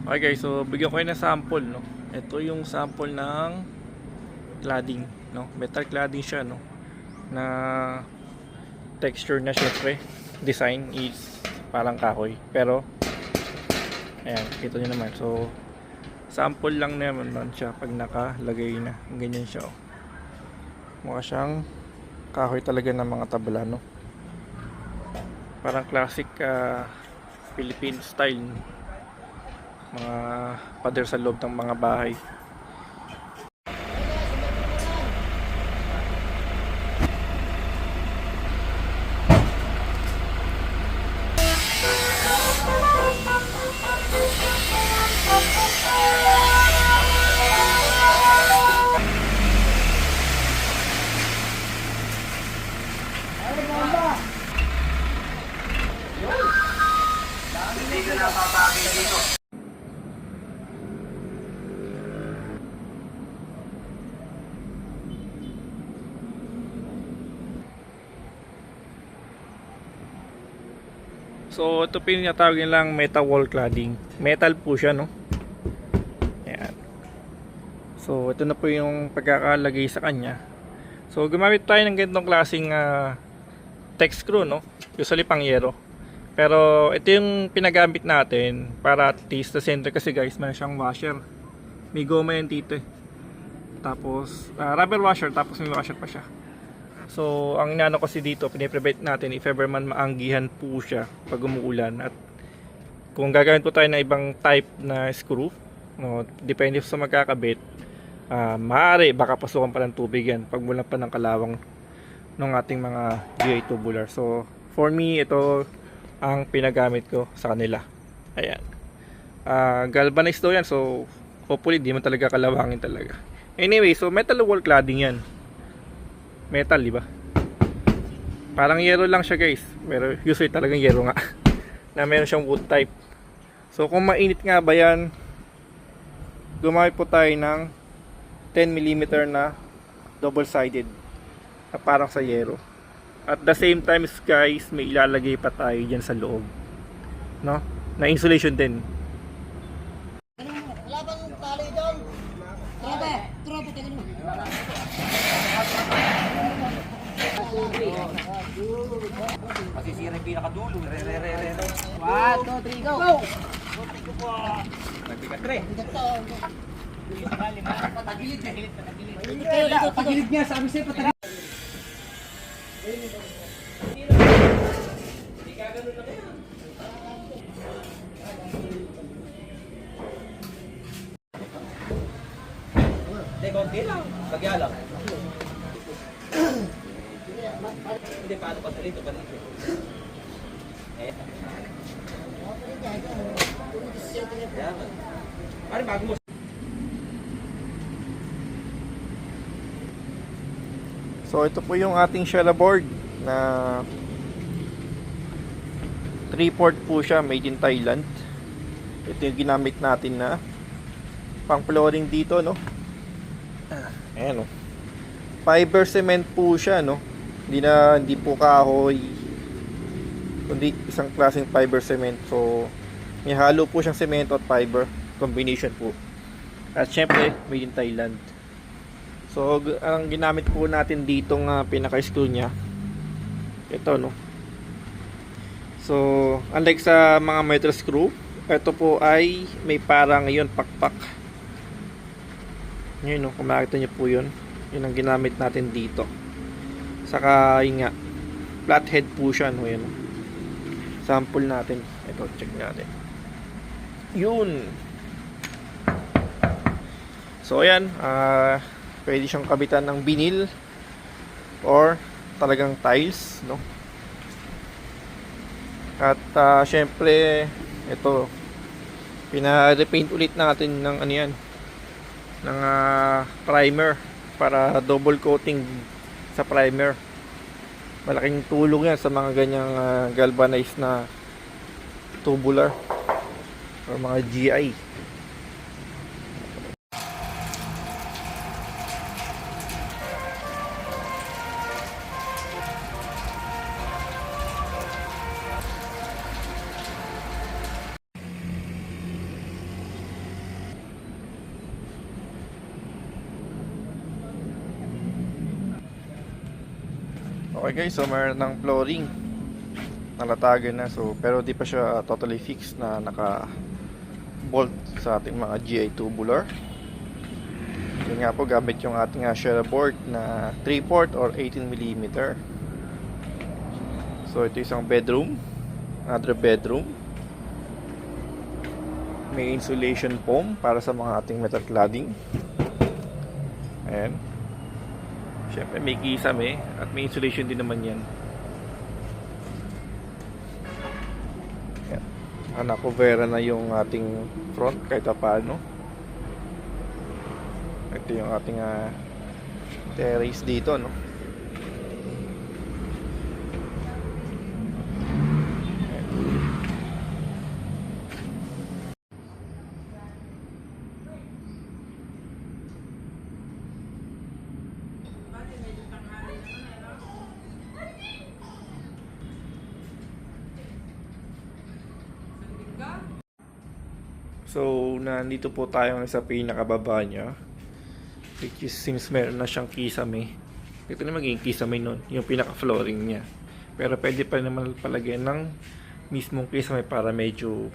Okay guys, so bigyan ko kayo ng sample, no. Ito yung sample ng cladding, no. Metal cladding siya, no. Na texture na syempre, design is parang kahoy. Pero ayan, kita nyo naman. So sample lang naman siya pag nakalagay na. Ganyan siya, oh. Mukha siyang kahoy talaga ng mga tabla, no. Parang classic Philippine style, mga pader sa loob ng mga bahay. So ito pinatawag nilang metal wall cladding. Metal po siya, no. Ayan. So ito na po yung pagkakalagay sa kanya. So gumamit tayo ng ganitong klaseng text screw, no. Usually pang yero. Pero ito yung pinagamit natin para at least sa center, kasi guys meron siyang washer. May goma yan dito, eh. Tapos rubber washer, tapos may washer pa siya. So ang inaano kasi dito, piniprevent natin if ever man maanggihan po siya pag umuulan. At kung gagamit po tayo ng ibang type na screw, no, depende sa magkakabit, maaari baka pasukan pa ng tubig yan pag mula pa ng kalawang ng ating mga GA tubular. So for me, ito ang pinagamit ko sa kanila. Ayan. Galvanized daw yan, so hopefully di man talaga kalawangin talaga. Anyway, so metal wall cladding yan. Metal, di ba? Parang yero lang siya, guys. Pero usually talagang yero nga. Na meron siyang wood type. So kung mainit nga ba yan, gumamit po tayo ng 10mm na double sided na parang sa yero. At the same time, guys, may ilalagay pa tayo dyan sa loob, no? Na insulation din. Wala bang tali doon? Trobe, tingin mo. Masisira yung pinakadulo. Re. 1, 2, 3, go! Nagbigat re. Pagilid niya, sabi sa'yo patagilid. Hindi, konti lang. Bagya lang. Hindi, paano pa dito? Yan. Parang bago mo. So ito po yung ating Shella board na 3-port po siya, made in Thailand. Ito yung ginamit natin na pang flooring dito, no. Ayan, no. Fiber cement po siya, no. Hindi po kahoy, kundi isang klaseng fiber cement. So may halo po siyang semento at fiber combination po. At syempre made in Thailand. So ang ginamit po natin dito nga pinaka-screw niya, ito, no. So unlike sa mga metal screw, ito po ay may parang ngayon pakpak. Yun, no, kung makita nyo po yun, yun ang ginamit natin dito. Saka yun nga, flathead po siya, no. Yun, no. Sample natin, ito, check natin. Yun. So ayan, pwede siyang kabitan ng vinyl or talagang tiles, no. At syempre ito, pina-repaint ulit natin ng ano yan, ng primer para double coating sa primer. Malaking tulong yan sa mga ganyang galvanized na tubular or mga GI. Okay guys, so meron ng flooring nalatagan na, so pero di pa siya totally fixed na naka bolt sa ating mga GI tubular. Yun nga po, gamit yung ating shear board na 3/4 or 18mm. So ito isang bedroom, another bedroom. May insulation foam para sa mga ating metal cladding. Ayan. Siyempre may kisame at may insulation din naman yan. Ayan. Nakuvera na yung ating front kahit paano. Ito yung ating terrace dito, no? So, nandito po tayo sa pinakababa niya, which is since meron na siyang kisame. Ito na magiging kisame nun, yung pinaka-flooring niya. Pero pwede pa naman palagyan ng mismong kisame para medyo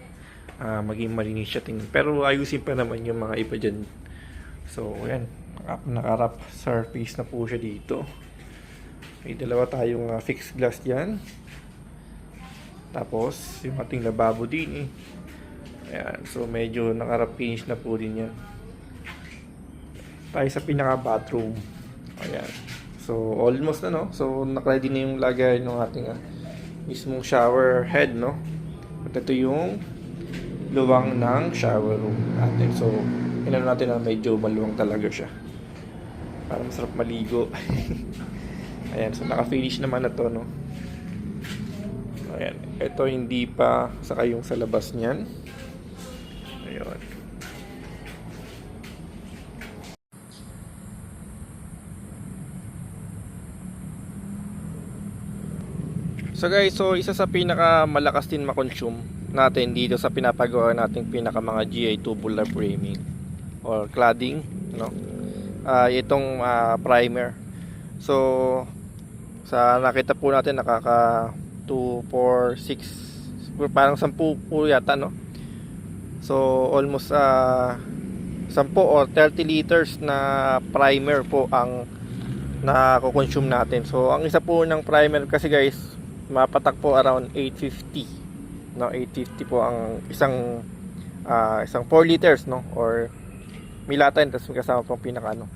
maging malinis siya tingin. Pero ayusin pa naman yung mga iba dyan. So, ayan, naka-wrap surface na po siya dito. May dalawa tayong fixed glass dyan. Tapos, yung ating lababo din eh. Ayan, so medyo naka-wrap finish na po din yan. Tayo sa pinaka-bathroom. Ayan. So, almost na, no? So, naka-ready na yung lagay ng ating mismong shower head, no? At ito yung luwang ng shower room natin. So, inano natin na medyo maluwang talaga siya. Para masarap maligo. Ayan, so naka-finish naman na to, no? Ayan. Ito hindi pa saka yung sa labas niyan. Ayun. So guys, so isa sa pinakamalakas din ma-consume natin dito sa pinapagawa nating pinaka mga GI tubular framing or cladding, no? Itong primer. So sa nakita po natin nakaka 2, 4, 6 parang 10 po yata, no? So almost 10 or 30 liters na primer po ang nako-consume natin. So ang isa po ng primer kasi guys, mapatak po around 850. No, 850 po ang isang 4 liters, no, or milatan tapos may kasama pong pinaka ano.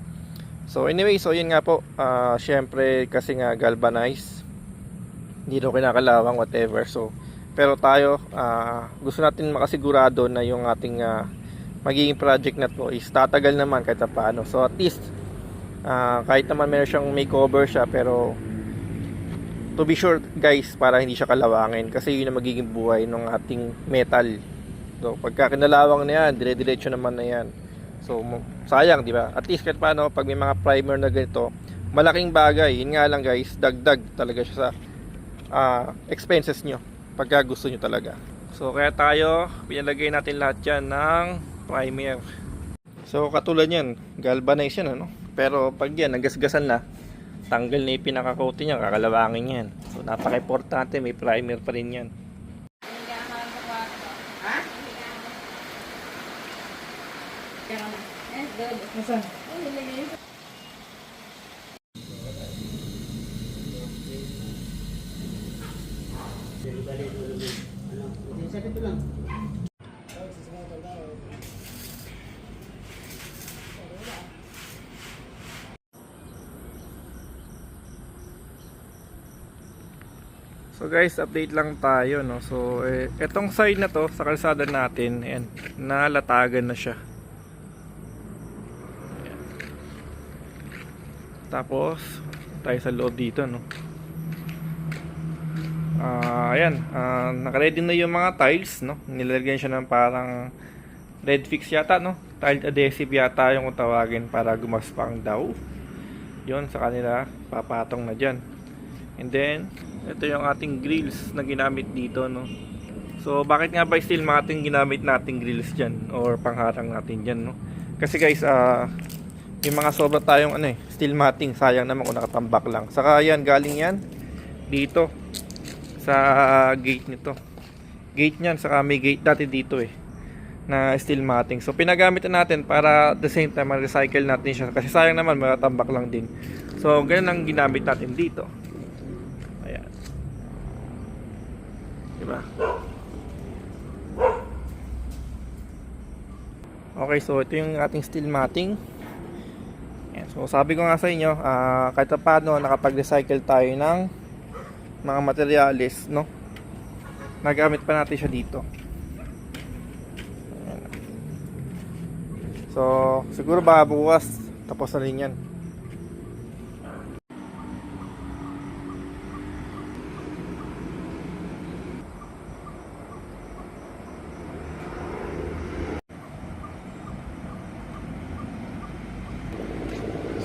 So anyway, so yun nga po, syempre kasi nga galvanized, hindi daw kinakalawang whatever. So pero tayo gusto natin makasigurado na yung ating magiging project na to is tatagal naman kahit paano. So at least kahit naman meron siyang makeover siya, pero to be sure guys, para hindi siya kalawangin, kasi yun ang magiging buhay ng ating metal. So pagka kinalawang na yan, dire-diretso naman na yan. So sayang, di ba? At least kahit paano pag may mga primer na ganito, malaking bagay. Yun nga lang guys, dagdag talaga siya sa expenses nyo pagka gusto nyo talaga. So kaya tayo pinalagay natin lahat yan ng primer. So katulad yan, galvanized yan, ano? Pero pag yan nagasgasan na, tanggal na yung pinaka-coating niya, kakalawangin yan. So napaka-importante, may primer pa rin yan. So guys, update lang tayo, no. So etong side na to sa kalsada natin, ayan, nalatagan na siya. Ayan. Tapos tayo sa loob dito, no. Ayan, naka-ready na yung mga tiles, no. Nilagyan siya ng parang red fix yata, no. Tiled adhesive yata yung kung tawagin, para gumaspang daw. Yun, sa kanila papatong na dyan. And then ito yung ating grills na ginamit dito, no. So bakit nga ba steel matting ginamit nating grills dyan or pangharang natin dyan, no? Kasi guys, yung mga sobra tayong steel matting, sayang naman kung nakatambak lang. Saka yan, galing yan dito sa gate nito. Gate niyan, saka may gate dati dito na steel matting. So pinagamit na natin para at the same time ma-recycle natin siya kasi sayang naman matatambak lang din. So ganun ang ginamit natin dito. Ayan. Diba? Okay, so ito yung ating steel matting. Ayan. So sabi ko nga sa inyo, kahit paano nakapag-recycle tayo ng mga materials, no? Nagamit pa natin siya dito. Ayan. So siguro ba bukas tapos na rin yan.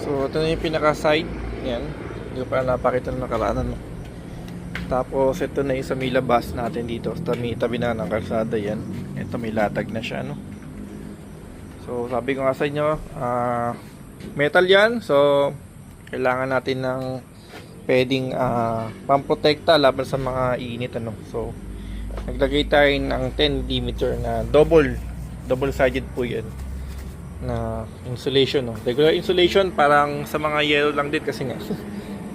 So ito na yung pinaka side. Yan. Hindi ko pa napakita ng nakaraan, no? Tapos ito na yung sa may labas natin dito. Tabi na ng kalsada yan. Ito may latag na siya, no? So sabi ko nga sa inyo, metal yan. So kailangan natin ng pwedeng pamprotekta laban sa mga init, ano? So naglagay tayo ng 10mm na double sided po yan na insulation, no? Regular insulation, parang sa mga yellow lang din kasi nga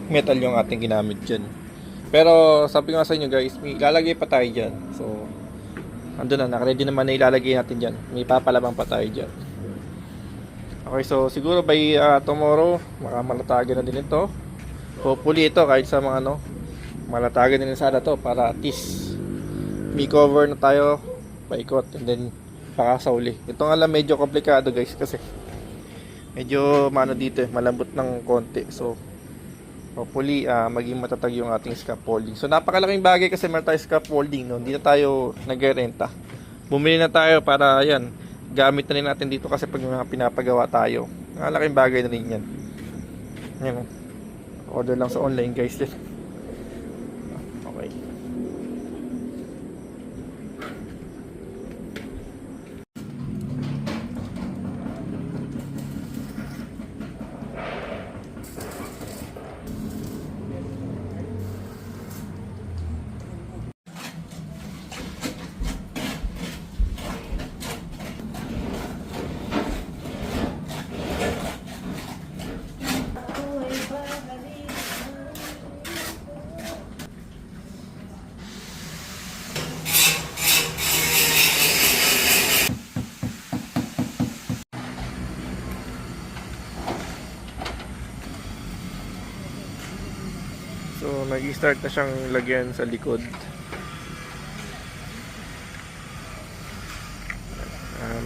metal yung ating ginamit dyan. Pero sabi ko nga sa inyo guys, may ilalagay pa tayo dyan. So andun na, nakaready naman na ilalagay natin dyan. May papalabang pa tayo dyan. Okay, so siguro by tomorrow malatagan na din ito. Hopefully ito kahit sa mga malatagan din sana to para at least may cover na tayo paikot and then pakasauli. Ito nga lang medyo komplikado guys kasi medyo dito malambot ng konti. So hopefully maging matatag yung ating scaffolding. So napakalaking bagay kasi meron tayo scaffolding, no? Hindi na tayo nag-renta. Bumili na tayo para yan, gamit na rin natin dito kasi pag mga pinapagawa tayo. Napakalaking bagay na rin yan. Yan, order lang sa online guys. Okay. So nag-start na siyang lagyan sa likod.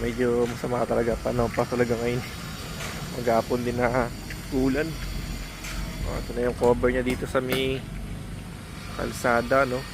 Medyo masama talaga, paano pa talaga ngayon. Maghapon din na ulan. Ito na yung cover niya dito sa may kalsada, no?